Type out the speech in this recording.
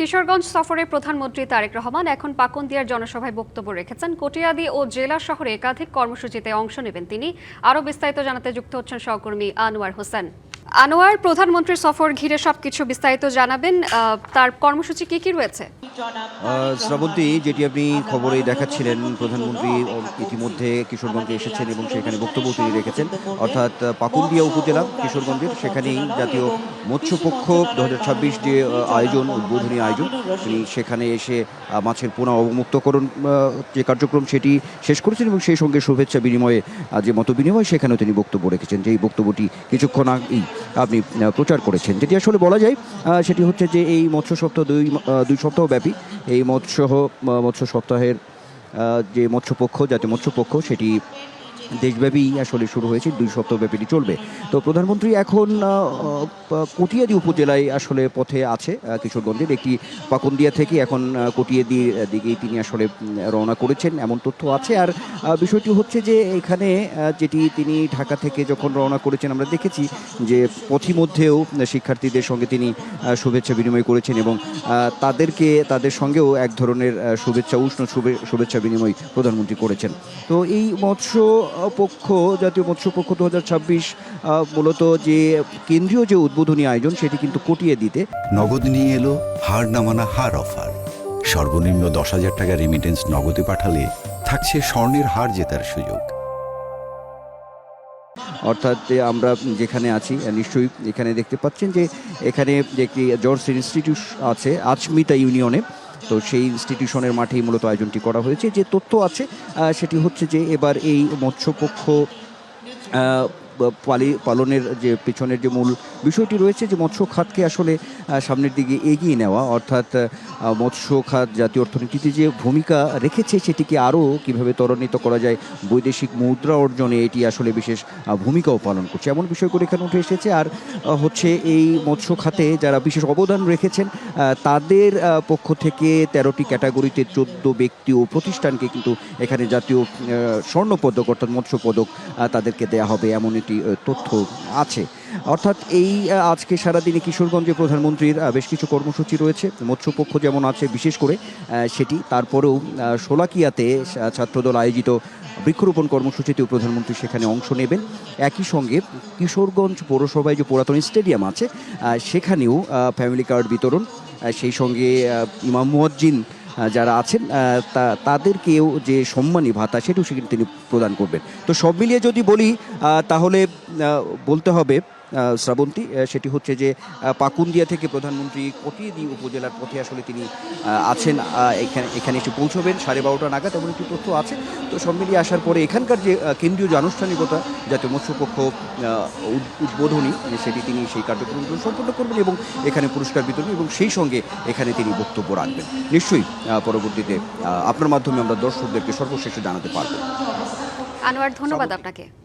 কিশোরগঞ্জ সফরে প্রধানমন্ত্রী তারেক রহমান এখন পাকুন্দিয়ার জনসভায় বক্তব্য রেখেছেন। কটিয়াদি ও জেলা শহরে একাধিক কর্মসূচিতে অংশ নেবেন তিনি। আরও বিস্তারিত জানাতে যুক্ত হচ্ছেন সহকর্মী আনোয়ার হোসেন। আনোয়ার, প্রধানমন্ত্রীর সফর ঘিরে সবকিছু বিস্তারিত জানাবেন। তার কর্মসূচি কি কি রয়েছে? শ্রাবন্তী, যেটি আপনি খবরে দেখাচ্ছিলেন, প্রধানমন্ত্রী ইতিমধ্যে কিশোরগঞ্জে এসেছেন এবং সেখানে বক্তব্য তিনি রেখেছেন। অর্থাৎ পাকুন্দিয়া উপজেলা কিশোরগঞ্জের, সেখানেই জাতীয় মৎস্যপক্ষ 2026 যে আয়োজন, উদ্বোধনী আয়োজন, তিনি সেখানে এসে মাছের পোনা অবমুক্তকরণ যে কার্যক্রম সেটি শেষ করেছেন এবং সেই সঙ্গে শুভেচ্ছা বিনিময়ে যে মত বিনিময়, সেখানেও তিনি বক্তব্য রেখেছেন। যেই বক্তব্যটি কিছুক্ষণ আগেই আপনি প্রচার করেছেন, যেটি আসলে বলা যায় সেটি হচ্ছে যে এই মৎস্য সপ্তাহ দুই সপ্তাহ ব্যাপী এই মৎস্য সপ্তাহের যে মৎস্যপক্ষ, জাতীয় মৎস্যপক্ষ, সেটি দেশব্যাপী আসলে শুরু হয়েছে, 2 সপ্তাহ ব্যাপী চলবে। তো প্রধানমন্ত্রী এখন কটিয়াদি উপজেলায় আসলে পথে আছে। কিশোরগঞ্জের একটি পাকুন্দিয়া থেকে এখন কটিয়াদির দিকেই তিনি আসলে রওনা করেছেন, এমন তথ্য আছে। আর বিষয়টি হচ্ছে যে এখানে যেটি তিনি ঢাকা থেকে যখন রওনা করেছেন, আমরা দেখেছি যে পথিমধ্যেও শিক্ষার্থীদের সঙ্গে তিনি শুভেচ্ছা বিনিময় করেছেন এবং তাদের সঙ্গেও এক ধরনের উষ্ণ শুভেচ্ছা বিনিময় প্রধানমন্ত্রী করেছেন। তো এই জাতীয় মৎস্যপক্ষ 2026 মূলত যে কেন্দ্রীয় যে উদ্বোধনী আয়োজন, সেটি কিন্তু কটিয়ে দিতে নগদ নিয়ে এলো হার না মানা হার অফার। সর্বনিম্ন 10,000 টাকা রেমিটেন্স নগদে পাঠালে থাকছে স্বর্ণের হার জেতার সুযোগ। অর্থাৎ আমরা যেখানে আছি, নিশ্চয়ই এখানে দেখতে পাচ্ছেন যে এখানে যে একটি জর্জ ইনস্টিটিউট আছে আচমিতা ইউনিয়নে, তো সেই ইনস্টিটিউশনের মাঠেই মূলত আয়োজনটি করা হয়েছে। যে তথ্য আছে সেটি হচ্ছে যে এবার এই মৎস্যপক্ষ পালনের যে পেছনের যে মূল বিষয়টি রয়েছে, যে মৎস্য খাতকে আসলে সামনের দিকে এগিয়ে নেওয়া, অর্থাৎ মৎস্য খাত জাতীয় অর্থনীতিতে যে ভূমিকা রেখেছে সেটিকে আরও কীভাবে ত্বরান্বিত করা যায়, বৈদেশিক মুদ্রা অর্জনে এটি আসলে বিশেষ ভূমিকাও পালন করছে, এমন বিষয়গুলো এখানে উঠে এসেছে। আর হচ্ছে এই মৎস্য খাতে যারা বিশেষ অবদান রেখেছেন তাদের পক্ষ থেকে 13টি ক্যাটাগরিতে 14 ব্যক্তি ও প্রতিষ্ঠানকে কিন্তু এখানে জাতীয় স্বর্ণপদক অর্থাৎ মৎস্য পদক তাদেরকে দেয়া হবে, এমন একটি তথ্য আছে। অর্থাৎ এই আজকে সারাদিনে কিশোরগঞ্জে প্রধানমন্ত্রীর বেশ কিছু কর্মসূচি রয়েছে। মৎস্যপক্ষ যেমন আছে বিশেষ করে সেটি, তারপরেও শোলাকিয়াতে ছাত্রদল আয়োজিত বৃক্ষরোপণ কর্মসূচিতেও প্রধানমন্ত্রী সেখানে অংশ নেবেন। একই সঙ্গে কিশোরগঞ্জ পৌরসভায় যে পুরাতন স্টেডিয়াম আছে সেখানেও ফ্যামিলি কার্ড বিতরণ, সেই সঙ্গে ইমাম মুয়াজ্জিন যারা আছেন তাদেরকেও যে সম্মানী ভাতা সেটিও সেখানে তিনি প্রদান করবেন। তো সব মিলিয়ে যদি বলি তাহলে বলতে হবে শ্রাবন্তী, সেটি হচ্ছে যে পাকুন্দিয়া থেকে প্রধানমন্ত্রী কটিয়াদি উপজেলার পথে আসলে তিনি আছেন, এখানে এসে পৌঁছবেন 12:30 নাগাদ, এমন একটি তথ্য আছে। তো সব মিলিয়ে আসার পরে এখানকার যে কেন্দ্রীয় যে আনুষ্ঠানিকতা, জাতীয় মৎস্যপক্ষ উদ্বোধনী, সেটি তিনি সেই কার্যক্রমগুলো সম্পন্ন করবেন এবং এখানে পুরস্কার বিতরণ এবং সেই সঙ্গে এখানে তিনি বক্তব্য রাখবেন। নিশ্চয়ই পরবর্তীতে আপনার মাধ্যমে আমরা দর্শকদেরকে সর্বশেষে জানাতে পারব। আনোয়ার, ধন্যবাদ আপনাকে।